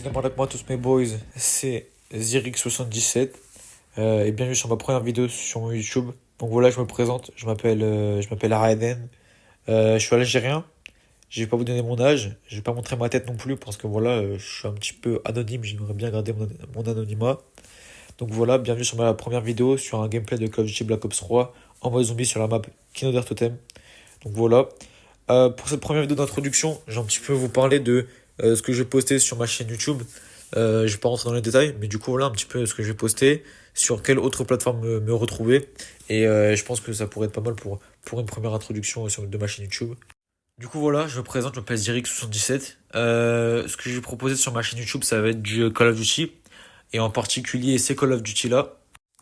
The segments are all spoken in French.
demande avec moi tous mes boys, c'est Zirix77 et bienvenue sur ma première vidéo sur mon YouTube. Donc voilà, je me présente, je m'appelle Raeden, je suis algérien, je vais pas vous donner mon âge, je vais pas montrer ma tête non plus parce que voilà, je suis un petit peu anonyme, j'aimerais bien garder mon anonymat. Donc voilà, bienvenue sur ma première vidéo sur un gameplay de Call of Duty Black Ops 3 en mode zombie sur la map Kino Totem. Donc voilà. Pour cette première vidéo d'introduction, j'ai un petit peu vous parler de ce que je vais poster sur ma chaîne YouTube. Je vais pas rentrer dans les détails, mais du coup voilà un petit peu ce que je vais poster, sur quelle autre plateforme me retrouver. Et je pense que ça pourrait être pas mal pour une première introduction de ma chaîne YouTube. Du coup voilà, je me présente, je m'appelle Zirix77. Ce que je vais proposer sur ma chaîne YouTube, ça va être du Call of Duty. Et en particulier ces Call of Duty là.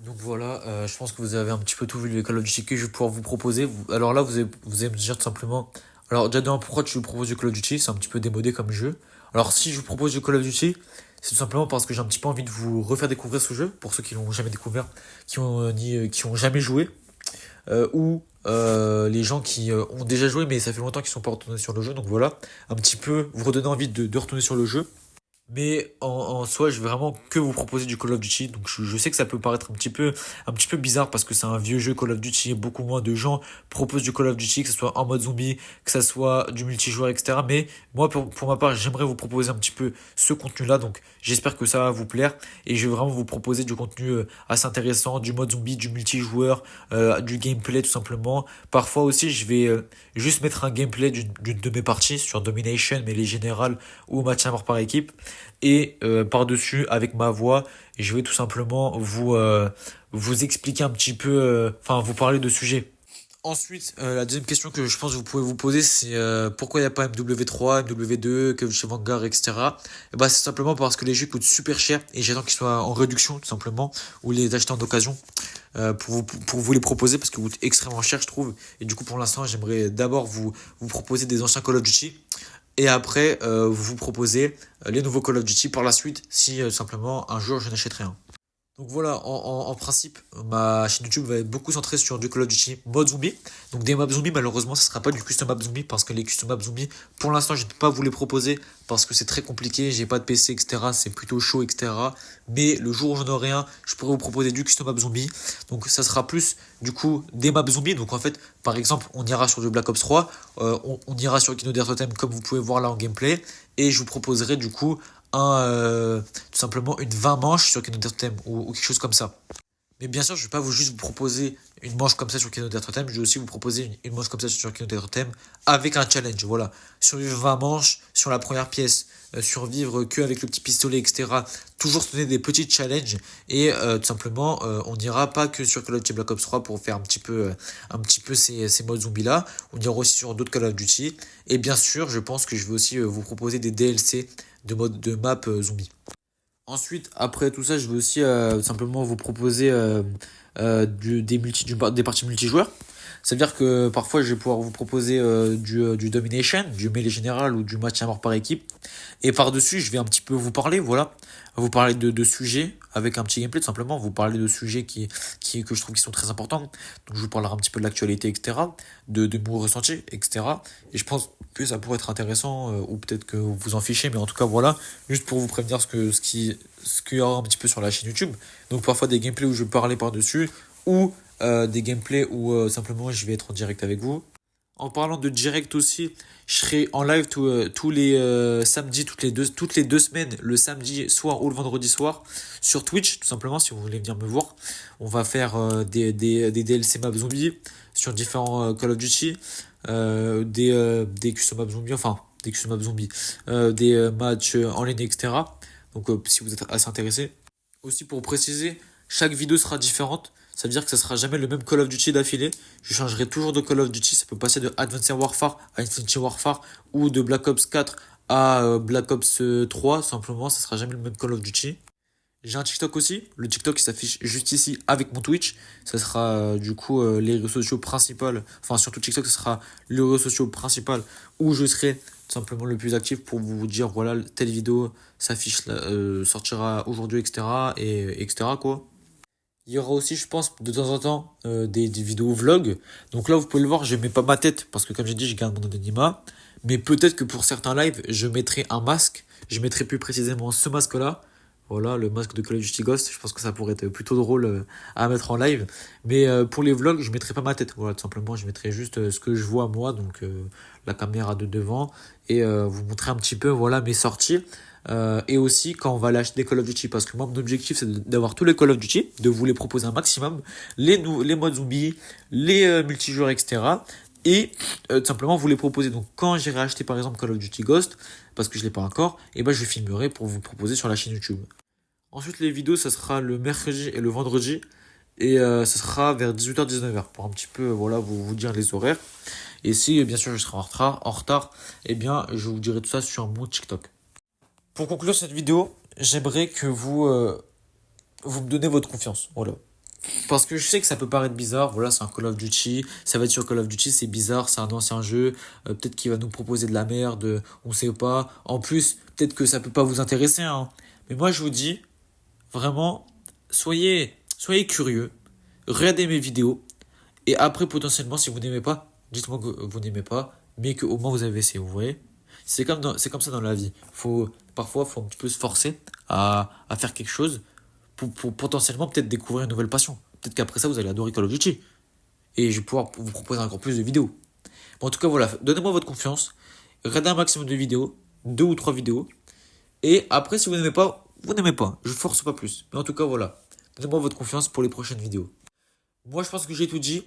Donc voilà, je pense que vous avez un petit peu tout vu les Call of Duty que je vais pouvoir vous proposer. Alors là, vous allez me dire tout simplement. Alors déjà d'un, pourquoi tu vous proposes du Call of Duty? C'est un petit peu démodé comme jeu. Alors si je vous propose du Call of Duty, c'est tout simplement parce que j'ai un petit peu envie de vous refaire découvrir ce jeu, pour ceux qui l'ont jamais découvert, qui ont jamais joué, ou les gens qui ont déjà joué mais ça fait longtemps qu'ils sont pas retournés sur le jeu. Donc voilà, un petit peu vous redonner envie de retourner sur le jeu. Mais en soi, je vais vraiment que vous proposer du Call of Duty. Donc je sais que ça peut paraître un petit peu bizarre parce que c'est un vieux jeu Call of Duty. Beaucoup moins de gens proposent du Call of Duty, que ce soit en mode zombie, que ce soit du multijoueur, etc. Mais moi, pour ma part, j'aimerais vous proposer un petit peu ce contenu-là. Donc j'espère que ça va vous plaire. Et je vais vraiment vous proposer du contenu assez intéressant, du mode zombie, du multijoueur, du gameplay tout simplement. Parfois aussi, je vais juste mettre un gameplay d'une de mes parties sur Domination, mais les générales ou match à mort par équipe. Et par-dessus, avec ma voix, je vais tout simplement vous expliquer un petit peu, enfin vous parler de sujets. Ensuite, la deuxième question que je pense que vous pouvez vous poser, c'est pourquoi il n'y a pas MW3, MW2, que chez Vanguard, etc. Et bah, c'est simplement parce que les jeux coûtent super cher et j'attends qu'ils soient en réduction, tout simplement, ou les acheter en occasion pour vous les proposer parce qu'ils coûtent extrêmement cher, je trouve. Et du coup, pour l'instant, j'aimerais d'abord vous proposer des anciens Call of Duty et après vous proposer les nouveaux Call of Duty par la suite si simplement un jour je n'achèterai un. Donc voilà, en principe, ma chaîne YouTube va être beaucoup centrée sur du Call of Duty mode zombie. Donc des maps zombies, malheureusement, ce sera pas du custom map zombie parce que les custom map zombies, pour l'instant, je ne peux pas vous les proposer parce que c'est très compliqué, j'ai pas de PC, etc. C'est plutôt chaud, etc. Mais le jour où j'en aurai un, je pourrai vous proposer du custom map zombie. Donc ça sera plus du coup des maps zombies. Donc en fait, par exemple, on ira sur du Black Ops 3, on ira sur Kino Totem comme vous pouvez voir là en gameplay, et je vous proposerai du coup tout simplement une 20 manches sur Kino Totem ou quelque chose comme ça. Mais bien sûr, je ne vais pas juste vous proposer une manche comme ça sur Kino Totem, je vais aussi vous proposer une manche comme ça sur Kino Totem avec un challenge. Voilà, survivre 20 manches sur la première pièce, survivre que avec le petit pistolet, etc. Toujours se donner des petits challenges et tout simplement, on n'ira pas que sur Call of Duty Black Ops 3 pour faire un petit peu ces modes zombies là. On ira aussi sur d'autres Call of Duty. Et bien sûr, je pense que je vais aussi vous proposer des DLC de map zombie. Ensuite, après tout ça, je vais aussi simplement vous proposer des parties multijoueurs. C'est-à-dire que parfois, je vais pouvoir vous proposer du Domination, du Melee Général ou du match à mort par équipe. Et par-dessus, je vais un petit peu vous parler, voilà. Vous parler de sujets avec un petit gameplay, tout simplement. Vous parler de sujets que je trouve qui sont très importants. Donc, je vous parlerai un petit peu de l'actualité, etc. De mon ressenti, etc. Et je pense que ça pourrait être intéressant, ou peut-être que vous vous en fichez, mais en tout cas, voilà. Juste pour vous prévenir ce qu'il y aura un petit peu sur la chaîne YouTube. Donc, parfois, des gameplays où je vais parler par-dessus, ou des gameplays où simplement je vais être en direct avec vous. En parlant de direct aussi, je serai en live tous les samedis, toutes les deux semaines, le samedi soir ou le vendredi soir, sur Twitch, tout simplement, si vous voulez venir me voir. On va faire des DLC map zombies sur différents Call of Duty, des custom map zombies, enfin, des custom map zombies, des matchs en ligne, etc. Donc, si vous êtes assez intéressé. Aussi, pour préciser, chaque vidéo sera différente. Ça veut dire que ça sera jamais le même Call of Duty d'affilée. Je changerai toujours de Call of Duty. Ça peut passer de Advanced Warfare à Infinity Warfare ou de Black Ops 4 à Black Ops 3. Simplement, ça sera jamais le même Call of Duty. J'ai un TikTok aussi. Le TikTok qui s'affiche juste ici avec mon Twitch. Ça sera du coup les réseaux sociaux principaux. Enfin, surtout TikTok, ça sera le réseau social principal où je serai tout simplement le plus actif pour vous dire voilà, telle vidéo s'affiche, sortira aujourd'hui, etc. Et etc. quoi. Il y aura aussi, je pense, de temps en temps, des vidéos vlog. Donc là, vous pouvez le voir, je mets pas ma tête parce que, comme j'ai dit, je garde mon anonymat. Mais peut-être que pour certains lives, je mettrai un masque. je mettrai plus précisément ce masque-là. Voilà, le masque de Call of Duty Ghost. Je pense que ça pourrait être plutôt drôle à mettre en live. Mais pour les vlogs, je mettrai pas ma tête. Voilà, tout simplement, je mettrai juste ce que je vois moi, donc la caméra de devant, et vous montrer un petit peu, voilà, mes sorties. Et aussi quand on va lâcher des Call of Duty, parce que moi mon objectif c'est d'avoir tous les Call of Duty, de vous les proposer un maximum, les modes zombies, les multijoueurs, etc. Et tout simplement vous les proposer. Donc quand j'irai acheter par exemple Call of Duty Ghost, parce que je l'ai pas encore, et ben je filmerai pour vous proposer sur la chaîne YouTube. Ensuite les vidéos ça sera le mercredi et le vendredi, et ça sera vers 18h-19h pour un petit peu voilà vous dire les horaires. Et si bien sûr je serai en retard, eh bien je vous dirai tout ça sur mon TikTok. Pour conclure cette vidéo, j'aimerais que vous me donnez votre confiance. Voilà. Parce que je sais que ça peut paraître bizarre, voilà, c'est un Call of Duty, ça va être sur Call of Duty, c'est bizarre, c'est un ancien jeu, peut-être qu'il va nous proposer de la merde, on sait pas. En plus, peut-être que ça peut pas vous intéresser, hein. Mais moi je vous dis, vraiment, soyez curieux, regardez mes vidéos, et après potentiellement, si vous n'aimez pas, dites-moi que vous n'aimez pas, mais qu'au moins vous avez essayé, vous voyez. C'est comme ça dans la vie. Parfois, faut un petit peu se forcer à faire quelque chose pour potentiellement peut-être découvrir une nouvelle passion. Peut-être qu'après ça, vous allez adorer Call of Duty. Et je vais pouvoir vous proposer encore plus de vidéos. Bon, en tout cas, voilà, donnez-moi votre confiance. Regardez un maximum de vidéos, 2 ou 3 vidéos. Et après, si vous n'aimez pas, vous n'aimez pas. Je force pas plus. Mais en tout cas, voilà. Donnez-moi votre confiance pour les prochaines vidéos. Moi, je pense que j'ai tout dit.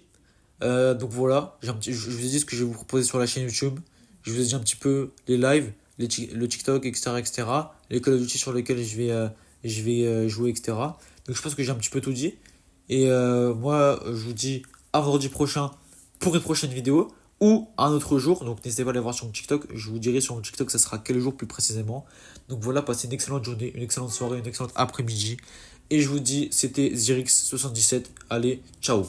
Donc voilà, je vous ai dit ce que je vais vous proposer sur la chaîne YouTube. Je vous ai dit un petit peu les lives, le TikTok, etc., etc. Les Call of Duty sur lesquels je vais jouer, etc. Donc je pense que j'ai un petit peu tout dit. Et moi, je vous dis à vendredi prochain pour une prochaine vidéo ou un autre jour. Donc n'hésitez pas à aller voir sur mon TikTok. Je vous dirai sur mon TikTok ça sera quel jour plus précisément. Donc voilà, passez une excellente journée, une excellente soirée, une excellente après-midi. Et je vous dis, c'était Zyrix77. Allez, ciao.